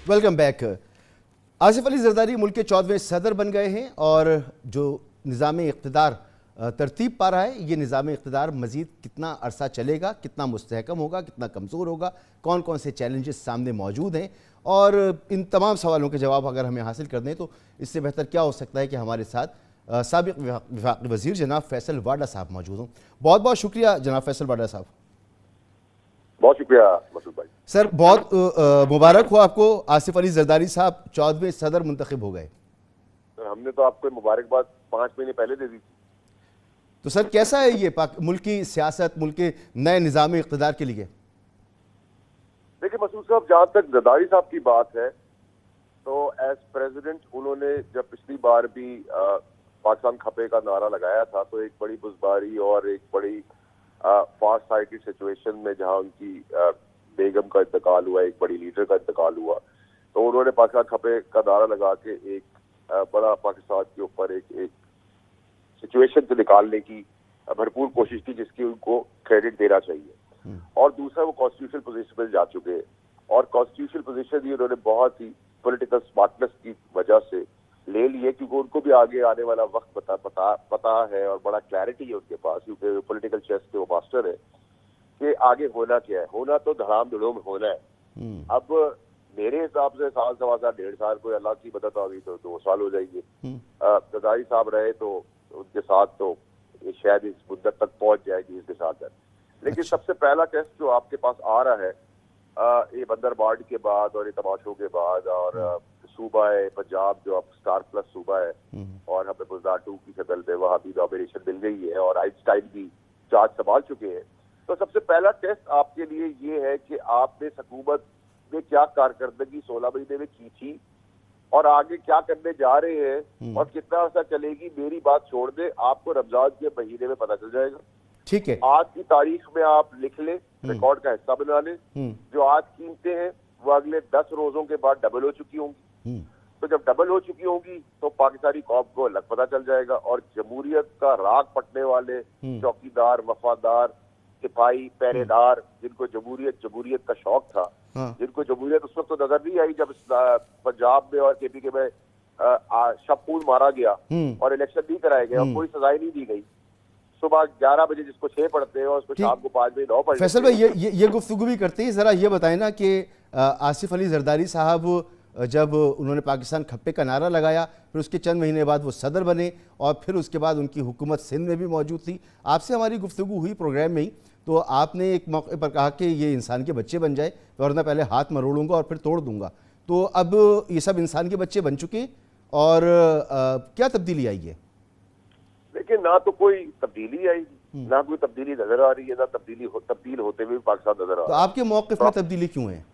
Welcome back. Asif Ali Zardari मुल्क के 14वें सदर बन गए हैं और जो निज़ाम इक़्तिदार तरतीब पा रहा है, ये निज़ाम इक़्तिदार मज़ीद कितना अरसा चलेगा, कितना मुस्तहकम होगा, कितना कमज़ोर होगा, कौन कौन से चैलेंजेस सामने मौजूद हैं, और इन तमाम सवालों के जवाब अगर हमें हासिल कर दें तो इससे बेहतर क्या हो सकता है कि हमारे साथ साबिक़ वफ़ाक़ी वज़ीर जनाब फैसल वाडा साहब मौजूद हों। बहुत बहुत शुक्रिया जनाब फैसल वाडा साहब। बहुत शुक्रिया मसूद भाई। सर, बहुत मुबारक हो आपको, आसिफ अली जरदारी साहब 14वें सदर मुंतखब हो गए। सर हमने तो आपको मुबारकबाद 5 महीने पहले दे दी थी। तो सर कैसा है ये मुल्क की सियासत, मुल्क के नए निज़ाम इक़्तिदार के लिए? देखिए मसूद साहब, जहाँ तक जरदारी साहब की बात है तो एज प्रेसिडेंट उन्होंने जब पिछली बार भी पाकिस्तान खपे का नारा लगाया था तो एक बड़ी बुज़बारी और एक बड़ी फार साइटेड सिचुएशन में जहाँ उनकी बेगम का इंतकाल हुआ, एक बड़ी लीडर का इंतकाल हुआ, तो उन्होंने पाकिस्तान खपे का नारा लगा के एक बड़ा पाकिस्तान के ऊपर एक सिचुएशन से निकालने की भरपूर कोशिश की, जिसकी उनको क्रेडिट देना चाहिए। और दूसरा, वो कॉन्स्टिट्यूशनल पोजीशन पर जा चुके हैं और कॉन्स्टिट्यूशनल पोजीशन भी उन्होंने बहुत ही पॉलिटिकल स्मार्टनेस की वजह से ले लिए, क्योंकि उनको भी आगे आने वाला वक्त पता है और बड़ा क्लैरिटी है उनके पास, क्योंकि पॉलिटिकल चेस के वो मास्टर है कि आगे होना क्या है। होना तो धड़ाम धड़ूम होना है। अब मेरे हिसाब से साल, सवा साल, 1.5 साल, कोई अल्लाह की मदद होगी तो 2 साल हो जाएंगे। जरदारी साहब रहे तो उनके साथ तो ये शायद इस मुद्दत तक पहुंच जाएगी इसके साथ। लेकिन सबसे पहला टेस्ट जो आपके पास आ रहा है ये बंदरबाड़ के बाद और ये तमाशों के बाद, और सूबा है पंजाब जो अब स्टार प्लस सूबा है और हमें बुज़दार 2 की शक्ल में वहां भी नॉमिनेशन मिल गई है और आइंस्टाइन भी चार्ज संभाल चुके हैं। तो सबसे पहला टेस्ट आपके लिए ये है कि आपने हुकूमत में क्या कारकर्दगी 16 महीने में की थी और आगे क्या करने जा रहे हैं और कितना अर्सा चलेगी। मेरी बात छोड़ दे, आपको रमजान के महीने में पता चल जाएगा। ठीक है, आज की तारीख में आप लिख ले, रिकॉर्ड का हिस्सा बना ले। जो आज कीमतें हैं वो अगले 10 रोजों के बाद डबल हो चुकी होंगी। तो जब डबल हो चुकी होगी तो पाकिस्तानी कौम को अलग पता चल जाएगा और जमहूरियत का राग पटने वाले चौकीदार, वफादार, सिपाही, पहरेदार, जिनको जमहूरियत का शौक था, जिनको जमहूरियत उस वक्त तो नजर नहीं आई जब पंजाब में और केपी के में शबफूल मारा गया और इलेक्शन नहीं कराए गए और कोई सजाएं नहीं दी गई। सुबह 11 बजे जिसको 6 पढ़ते हैं और उसको शाम को 5 बजे 9 पढ़ते। फैसल भाई ये गुफ्तगू भी करते हैं, जरा ये बताएं ना कि आसिफ अली जरदारी साहब जब उन्होंने पाकिस्तान खप्पे का नारा लगाया, फिर उसके चंद महीने बाद वो सदर बने और फिर उसके बाद उनकी हुकूमत सिंध में भी मौजूद थी। आपसे हमारी गुफ्तगू हुई प्रोग्राम में ही, तो आपने एक मौके पर कहा कि ये इंसान के बच्चे बन जाए वरना पहले हाथ मरोड़ूंगा और फिर तोड़ दूंगा। तो अब ये सब इंसान के बच्चे बन चुके और क्या तब्दीली आई है? देखिए, ना तो कोई तब्दीली आई, ना कोई तब्दीली नजर आ रही है, ना तब्दील होते हुए पाकिस्तान नजर आ रहा है। तो आपके मौक़िफ़ में तब्दीली क्यों है?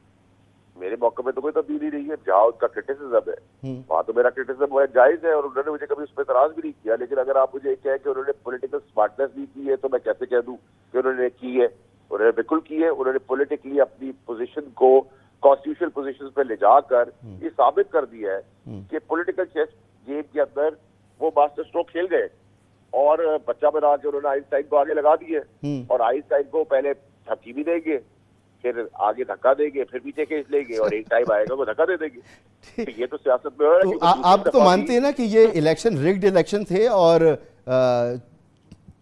मेरे मौके में तो कोई तब्दीली नहीं है। जहाँ उसका क्रिटिसिज्म है वहाँ तो मेरा क्रिटिसिज्म जायज है और उन्होंने मुझे कभी उस पर एतराज भी नहीं किया। लेकिन अगर आप मुझे कहें कि उन्होंने पॉलिटिकल स्मार्टनेस नहीं की है तो मैं कैसे कह दूं कि उन्होंने की है? उन्होंने बिल्कुल की है। उन्होंने पॉलिटिकली अपनी पोजीशन को कॉन्स्टिट्यूशनल पोजीशन पे ले जाकर ये साबित कर दिया है कि पॉलिटिकल चेस गेम के अंदर वो मास्टर स्ट्रोक खेल गए और बच्चा बना के उन्होंने आइंस्टाइन को आगे लगा दिए और आइंस्टाइन को पहले धक्की भी देंगे, फिर आगे धक्का देंगे, फिर पीछे खींच लेंगे और एक टाइम आएगा वो धक्का दे देंगे। तो ये तो सियासत में हो रहा है। तो आप तो मानते हैं ना कि ये इलेक्शन रिग्ड इलेक्शन थे और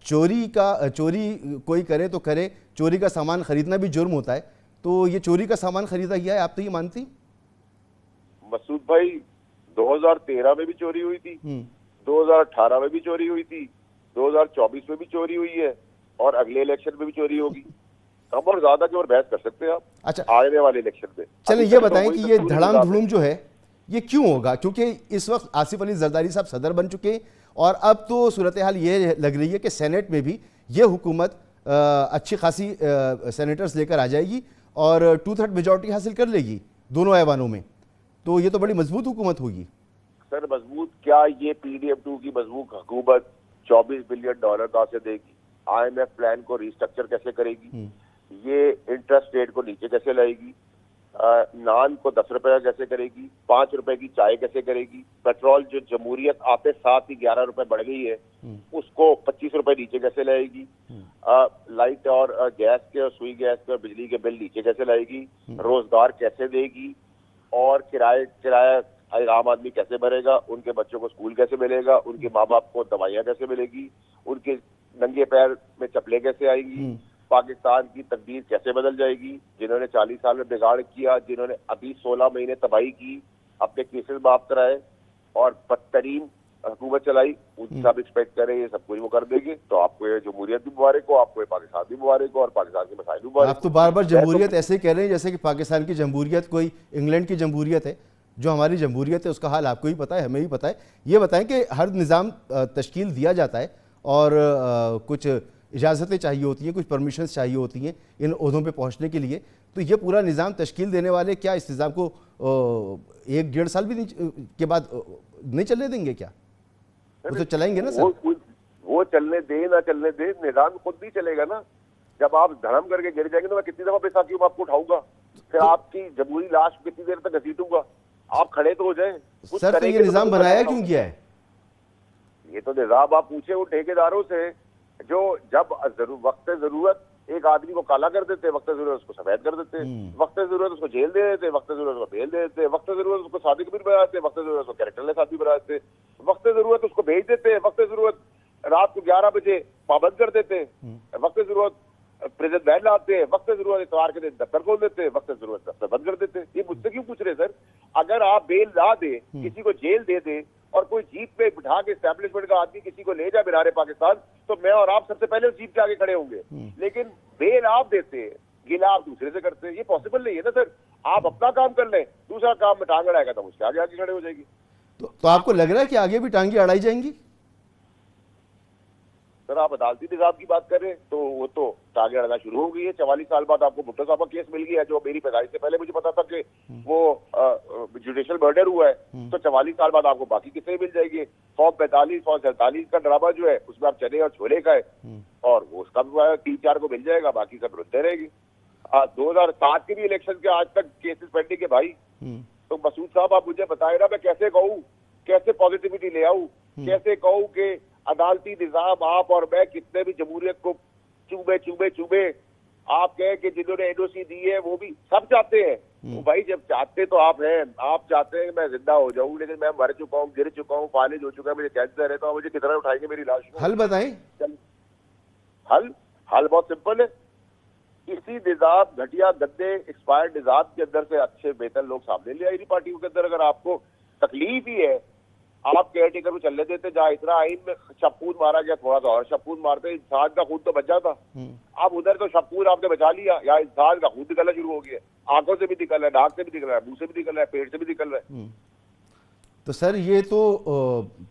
चोरी कोई करे तो करे, चोरी का सामान खरीदना भी जुर्म होता है, तो ये चोरी का सामान खरीदा गया है, आप तो ये मानती? मसूद भाई, 2013 में भी चोरी हुई थी, 2018 में भी चोरी हुई थी, 2024 में भी चोरी हुई है और अगले इलेक्शन में भी चोरी होगी। कम और ज्यादा की और बहस कर सकते हैं आप। अच्छा, आने वाले इलेक्शन में चलिए ये बताएं कि ये धड़ाम धुड़ूम जो है ये क्यों होगा? क्योंकि इस वक्त आसिफ अली जरदारी साहब सदर बन चुके और अब तो सूरत हाल ये लग रही है कि सेनेट में भी ये हुकूमत अच्छी खासी सेनेटर्स लेकर आ जाएगी और 2/3 मेजॉरिटी हासिल कर लेगी दोनों ऐवानों में। तो ये तो बड़ी मजबूत हुकूमत होगी। सर मजबूत क्या, ये PDM2 की मजबूत हुकूमत $24 बिलियन कहाँ से देगी? IMF प्लान को रिस्ट्रक्चर कैसे करेगी? ये इंटरेस्ट रेट को नीचे कैसे लाएगी? नान को 10 रुपए कैसे करेगी? 5 रुपए की चाय कैसे करेगी? पेट्रोल जो जमहूरियत आते साथ ही 11 रुपए बढ़ गई है उसको 25 रुपए नीचे कैसे लाएगी? लाइट और गैस के और सुई गैस के और बिजली के बिल नीचे कैसे लाएगी? रोजगार कैसे देगी? और किराया एक आम आदमी कैसे भरेगा, उनके बच्चों को स्कूल कैसे मिलेगा, उनके माँ बाप को दवाइयाँ कैसे मिलेगी, उनके नंगे पैर में चप्पलें कैसे आएंगी, पाकिस्तान की तकदीर कैसे बदल जाएगी। जिन्होंने 40 साल में बिगाड़ किया, जिन्होंने अभी 16 महीने तबाही की, अपने केसेस माफ कराए और बदतरीन हुकूमत चलाई, उनसे आप एक्सपेक्ट करें ये सब कुछ वो कर देंगे, तो आपको ये जमहूरियत भी मुबारक हो, आपको ये पाकिस्तान भी मुबारक हो और पाकिस्तान के मसाइल भी मुबारक हो। आप तो बार बार जमहूरियत ऐसे कह रहे हैं जैसे कि पाकिस्तान की जमहूरियत कोई इंग्लैंड की जमहूरियत है। जो हमारी जमहूरियत है उसका हाल आपको ही पता है, हमें भी पता है। ये बताएं कि हर निज़ाम तश्कील दिया जाता है और कुछ इजाज़तें चाहिए होती हैं, कुछ परमिशंस चाहिए होती हैं इन ओहदों पे पहुंचने के लिए। तो ये पूरा निज़ाम तश्कील देने वाले क्या इस निज़ाम को 1-1.5 साल भी के बाद नहीं चलने देंगे क्या? वो तो चलाएंगे ना सर। वो चलने दे ना चलने दे, निज़ाम खुद भी चलेगा ना। जब आप धर्म करके गिर जाएंगे तो मैं कितनी दफा बैसाखी में आपको उठाऊंगा, फिर आपकी जमहूरी लाश कितनी देर तक घसीटूंगा, आप खड़े तो हो जाए। सर तो ये निज़ाम बनाया क्यों गया है? ये तो निज़ाम आप पूछे उन ठेकेदारों से जो जब वक्त जरूरत एक आदमी को काला कर देते, वक्त जरूरत उसको सफेद कर देते, वक्त जरूरत उसको जेल दे देते, वक्त जरूरत उसको बेल दे देते, वक्त जरूरत उसको सादिक कबीर बना देते, वक्त जरूरत उसको कैरेक्टरलेस आदमी बना देते, वक्त जरूरत उसको भेज देते, वक्त जरूरत रात को 11 बजे पाबंद कर देते, वक्त जरूरत प्रेजेंट बैन लाते हैं, वक्त जरूरत इतवार के दिन दफ्तर खोल देते, वक्त जरूरत दफ्तर बंद कर देते। ये मुझसे क्यों पूछ रहे सर? अगर आप बेल ना दे, किसी को जेल दे दे और कोई जीप पे बिठा के एस्टैब्लिशमेंट का आदमी किसी को ले जाए बिनारे पाकिस्तान, तो मैं और आप सबसे पहले उस जीप के आगे खड़े होंगे। लेकिन बेल आप देते हैं, गिला आप दूसरे से करते हैं, ये पॉसिबल नहीं है ना सर। आप अपना काम कर लें, दूसरा काम में टांग अड़ाएगा तो उसके आगे आगे खड़े हो जाएगी। तो आपको लग रहा है कि आगे भी टांगे अड़ाई जाएंगी? सर आप अदालती निज़ाम की बात करें तो वो तो टांगे अड़ना शुरू हो गई है। 44 साल बाद आपको भुट्टो साहब का केस मिल गया, जो मेरी पैदाइश से पहले मुझे पता था कि वो जुडिशियल मर्डर हुआ है, तो 44 साल बाद आपको बाकी किस्से मिल जाएंगे। 145 147 का ड्रामा जो है उसमें आप चने और छोले का है, और वो उसका 3-4 को मिल जाएगा, बाकी सब रुकते रहेंगे। 2007 के भी इलेक्शन के आज तक केसेस पेंडिंग है भाई। तो मसूद साहब आप मुझे बताए ना, मैं कैसे कहूँ, कैसे पॉजिटिविटी ले आऊँ, कैसे कहूँ कि अदालती निजाम आप और मैं कितने भी जमहूरियत को चूबे आप कहें कि जिन्होंने एनओसी दी है वो भी सब चाहते हैं। तो भाई जब चाहते तो आप हैं, आप चाहते हैं कि मैं जिंदा हो जाऊं, लेकिन मैं मर चुका हूँ, गिर चुका हूँ, फालिज हो चुका है, मुझे कैंसर है, तो मुझे कितना उठाएंगे मेरी लाश को? हल बताएं। हल बहुत सिंपल है। इसी निजाम घटिया गंदे एक्सपायर्ड निजाम के अंदर से अच्छे बेहतर लोग सामने ले आई पार्टियों के अंदर। अगर आपको तकलीफ ही है, आप केयर टेकर को चलने देते, जहाँ इतना आइन में शपून मारा गया, थोड़ा सा और शपून मारते, इंसान का खून तो बच जाता। आप उधर तो शपून आपने बचा लिया, या इंसान का खून निकलना शुरू हो गया। आंखों से भी निकल रहा है, नाक से भी निकल रहा है, मुंह से भी निकल रहा है, पेट से भी निकल रहा है। तो सर ये तो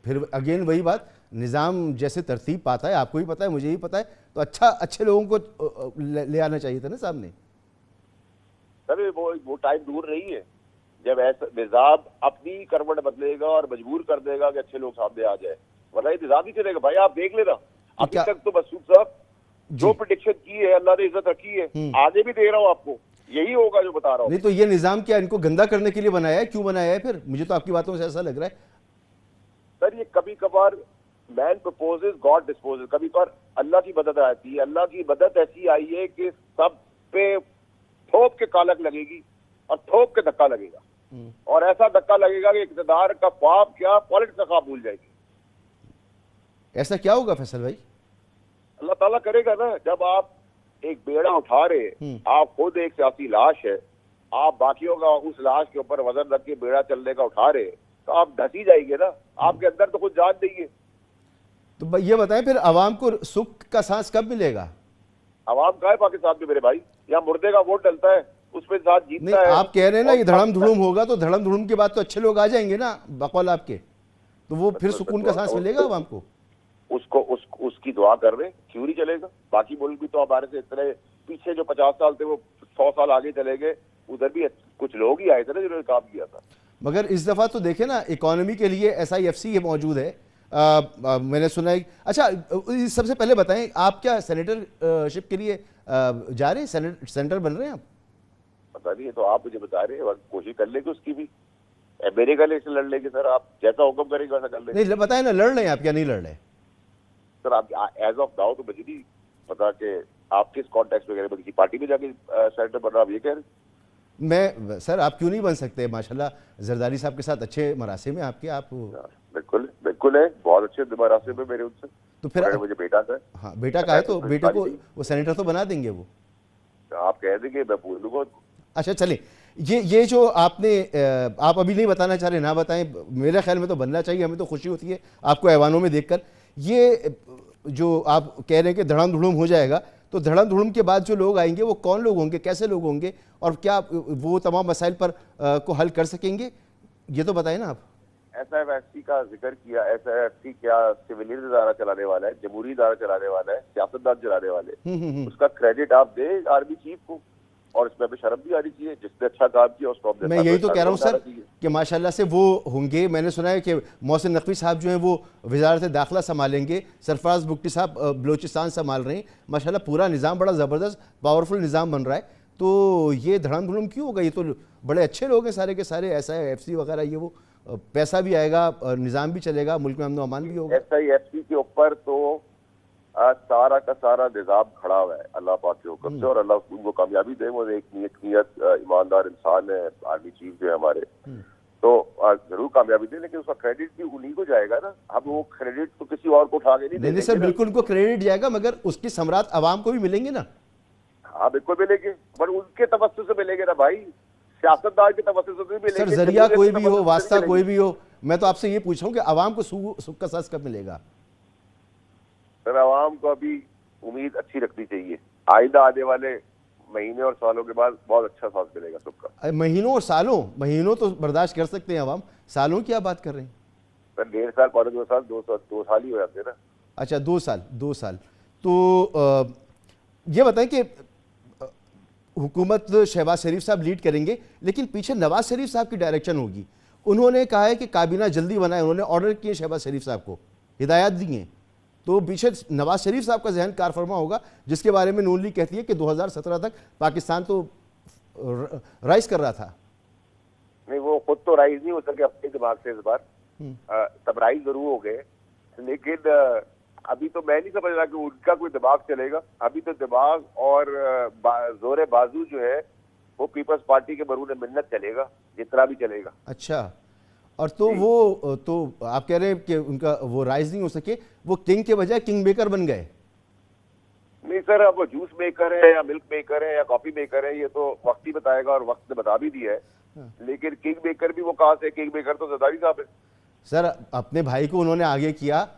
फिर अगेन वही बात, निज़ाम जैसे तरतीब पाता है, आपको भी पता है, मुझे भी पता है, तो अच्छे लोगों को ले आना चाहिए था ना सामने। सर वो टाइम दूर नहीं है जब ऐसा निजाम अपनी करवट बदलेगा और मजबूर कर देगा कि अच्छे लोग सामने आ जाए, वरना ये निजाम ही चलेगा। भाई आप देख लेना, अभी तक तो मसूद साहब जो प्रेडिक्शन की है अल्लाह ने इज्जत रखी है, आगे भी दे रहा हूँ आपको, यही होगा जो बता रहा हूँ। नहीं तो ये निजाम क्या इनको गंदा करने के लिए बनाया है? क्यों बनाया है फिर? मुझे तो आपकी बातों से ऐसा लग रहा है। सर ये कभी कभार मैन प्रपोजेस गॉड डिस्पोजेस, कभी कभार अल्लाह की मदद आती है। अल्लाह की मदद ऐसी आई है कि सब पे थोप के कालक लगेगी और थोप के धक्का लगेगा, और ऐसा धक्का लगेगा कि इक़्तिदार का ख्वाब क्या पॉलिटिक्स का ख्वाब भूल जाएगी। ऐसा क्या होगा फैसल भाई? अल्लाह ताला करेगा ना। जब आप एक बेड़ा उठा रहे, आप खुद एक सियासी लाश है, आप बाकियों का उस लाश के ऊपर वजन रख के बेड़ा चलने का उठा रहे, तो आप धसी जाएंगे ना। आपके अंदर तो कुछ जान नहीं है। तो ये बताएं फिर अवाम को सुख का सांस कब मिलेगा? अवाम का है पाकिस्तान में मेरे भाई, यहाँ मुर्दे का वोट डलता है, उसमें साथ जीतता है। आप कह रहे हैं ना ये धड़म धुड़ुम होगा, तो धड़म धुड़ुम के बाद तो अच्छे लोग आ जाएंगे ना बकौल आपके, तो वो फिर सुकून का सांस मिलेगा अवाम को? उसकी दुआ कर रहे, क्यों नहीं चलेगा? बाकी मुल्क भी तो हमारे से इतने पीछे, जो 50 साल थे वो 100 साल आगे चले गए, उधर भी कुछ लोग ही आए थे ना जिन्होंने काम किया था। मगर इस दफा तो देखे ना, इकोनॉमी के लिए SIFC मौजूद है। मैंने सुना है। अच्छा सबसे पहले बताएं, आप क्या सेनेटरशिप के लिए जा रहे हैं? सेनेटर बन रहे हैं आप? पता नहीं है, तो आप मुझे बता रहे हैं, कोशिश कर लेंगे उसकी भी। अमेरिका ले लड़ लेंगे सर, आप जैसा हुक्म करेंगे वैसा कर लेंगे। नहीं बताए ना, लड़ रहे हैं आप क्या नहीं लड़ रहे? सर आप एज ऑफ नाउ तो मुझे नहीं पता कि आप किस कॉन्टेक्स्ट में कह रहे हैं, किसी पार्टी में जाके सेनेटर बन रहा, आप ये कह रहे हैं? मैं सर, आप क्यों नहीं बन सकते? माशाल्लाह जरदारी साहब के साथ अच्छे मरासिम हैं आपके, आप बिल्कुल बिल्कुल है, बहुत अच्छे मरासिम है मेरे उनसे। तो फिर मुझे बेटा का है। हाँ, बेटा का है तो बेटे को वो सेनेटर तो बना देंगे वो। आप कह देंगे, मैं पूछ लूंगा। अच्छा चलें, ये जो आपने आप अभी नहीं बताना चाह रहे, ना बताएं, मेरे ख्याल में तो बनना चाहिए, हमें तो खुशी होती है आपको ऐवानों में देखकर। ये जो आप कह रहे हैं कि धड़ाम धुड़ुम हो जाएगा, तो धड़ाम धुड़ुम के बाद जो लोग आएंगे वो कौन लोग होंगे, कैसे लोग होंगे, और क्या वो तमाम मसाइल पर को हल कर सकेंगे, ये तो बताएं ना आप। SIFC का जिक्र किया। SIFC क्या सिविलियन इदारा चलाने वाला है, जमहूरी इदारा चलाने वाला है, सियासतदान चलाने वाले, उसका क्रेडिट आप दे आर्मी चीफ को, और इसमें भी शर्म भी आनी चाहिए। जिसने अच्छा काम किया उसको मैं यही तो कह रहा हूँ सर कि माशाल्लाह से वो होंगे। मैंने सुना है कि मोहसिन नकवी साहब जो हैं वो वजारत दाखिला संभालेंगे, सरफराज बुगटी साहब बलोचिस्तान संभाल रहे हैं। माशाल्लाह पूरा निज़ाम बड़ा ज़बरदस्त पावरफुल निज़ाम बन रहा है। तो ये धड़ाम धुड़ुम क्यों होगा? ये तो बड़े अच्छे लोग हैं सारे के सारे, SIFC वगैरह, ये वो पैसा भी आएगा, निज़ाम भी चलेगा, मुल्क में अमन व अमान भी होगा। SIFC के ऊपर तो सारा का सारा निजाम खड़ा हुआ है अल्लाह पाक के हुक्म से, और अल्लाह उनको कामयाबी दे। वो एक नियत ईमानदार इंसान है आर्मी चीफ जो है हमारे, तो जरूर कामयाबी दे, लेकिन उसका क्रेडिट भी उन्हीं को जाएगा ना। अब वो क्रेडिट तो किसी और को उठा के नहीं नहीं सर, बिल्कुल उनको क्रेडिट जाएगा, मगर उसकी सम्राट अवाम को भी मिलेंगे ना। हाँ बिल्कुल मिलेंगे, पर उनके तवज्जुह से मिलेंगे ना भाई, सियासतदान के तवज्जुह से नहीं मिलेंगे। सर जरिया कोई भी हो, वास्ता कोई भी हो, मैं तो आपसे ये पूछ रहा हूँ कि अवाम को सुख का सांस कब मिलेगा? सर आवाम को अभी उम्मीद अच्छी रखनी चाहिए, आइंदा आने वाले महीने और सालों के बाद बहुत अच्छा सांस मिलेगा सबका। महीनों और सालों, महीनों तो बर्दाश्त कर सकते हैं अवाम, सालों की आप बात कर रहे हैं? सर 1.5 साल, 2.5 साल, 2 साल ही हो जाते हैं ना। अच्छा 2 साल। तो ये बताएं कि हुकूमत शहबाज शरीफ साहब लीड करेंगे, लेकिन पीछे नवाज शरीफ साहब की डायरेक्शन होगी। उन्होंने कहा है कि काबीना जल्दी बनाए, उन्होंने ऑर्डर किए शहबाज शरीफ साहब को, हिदायत दी हैं। तो पीछे नवाज शरीफ साहब का जहन कार फरमा होगा, जिसके बारे में नून लीग कहती है कि 2017 तक पाकिस्तान तो राइज कर रहा था। नहीं, वो खुद तो राइज नहीं हो सके अपने दिमाग से इस बार, तब राइज जरूर हो गए, लेकिन अभी तो मैं नहीं समझ रहा कि उनका कोई दिमाग चलेगा। अभी तो दिमाग और जोरे बाजू जो है वो पीपल्स पार्टी के बरूने मिन्नत चलेगा, जितना भी चलेगा। अच्छा, और तो वो तो आप कह रहे हैं कि उनका वो राइज नहीं हो सके, वो किंग के बजाय किंग मेकर बन गए। नहीं सर, अब वो जूस मेकर है या मिल्क मेकर है या कॉफी मेकर है, ये तो वक्त ही बताएगा, और वक्त ने बता भी दिया है। लेकिन किंग मेकर भी वो कहाँ से? किंग मेकर तो जरदारी साहब है। सर अपने भाई को उन्होंने आगे किया,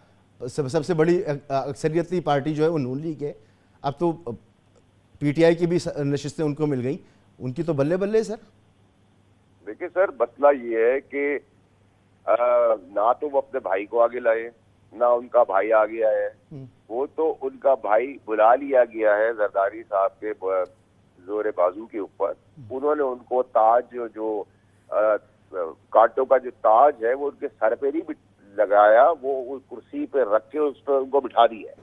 सबसे बड़ी अक्सरियती पार्टी जो है वो नून लीग है। अब तो PTI की भी नशिस्तें उनको मिल गई, उनकी तो बल्ले बल्ले। सर देखिए सर, मसला ये है कि ना तो वो अपने भाई को आगे लाए, ना उनका भाई आगे आया है। वो तो उनका भाई बुला लिया गया है जरदारी साहब के जोरे बाजू के ऊपर। उन्होंने उनको ताज जो कांटों का जो ताज है वो उनके सर पे नहीं लगाया, वो उस कुर्सी पे रख के उस पर उनको बिठा दिया है।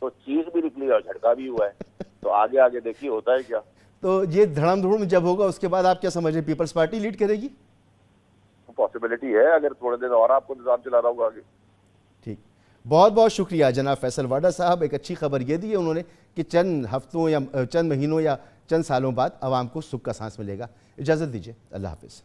तो चीज भी निकली और झटका भी हुआ है। तो आगे आगे देखिए होता है क्या। तो ये धड़ाम धुड़ुम जब होगा उसके बाद आप क्या समझ रहे, पीपल्स पार्टी लीड करेगी? पॉसिबिलिटी है, अगर थोड़े दिन और आपको निजाम चलाना होगा आगे। ठीक, बहुत बहुत शुक्रिया जनाब फैसल वाडा साहब। एक अच्छी खबर ये दी है उन्होंने कि चंद हफ्तों या चंद महीनों या चंद सालों बाद आवाम को सुख का सांस मिलेगा। इजाज़त दीजिए, अल्लाह हाफिज़।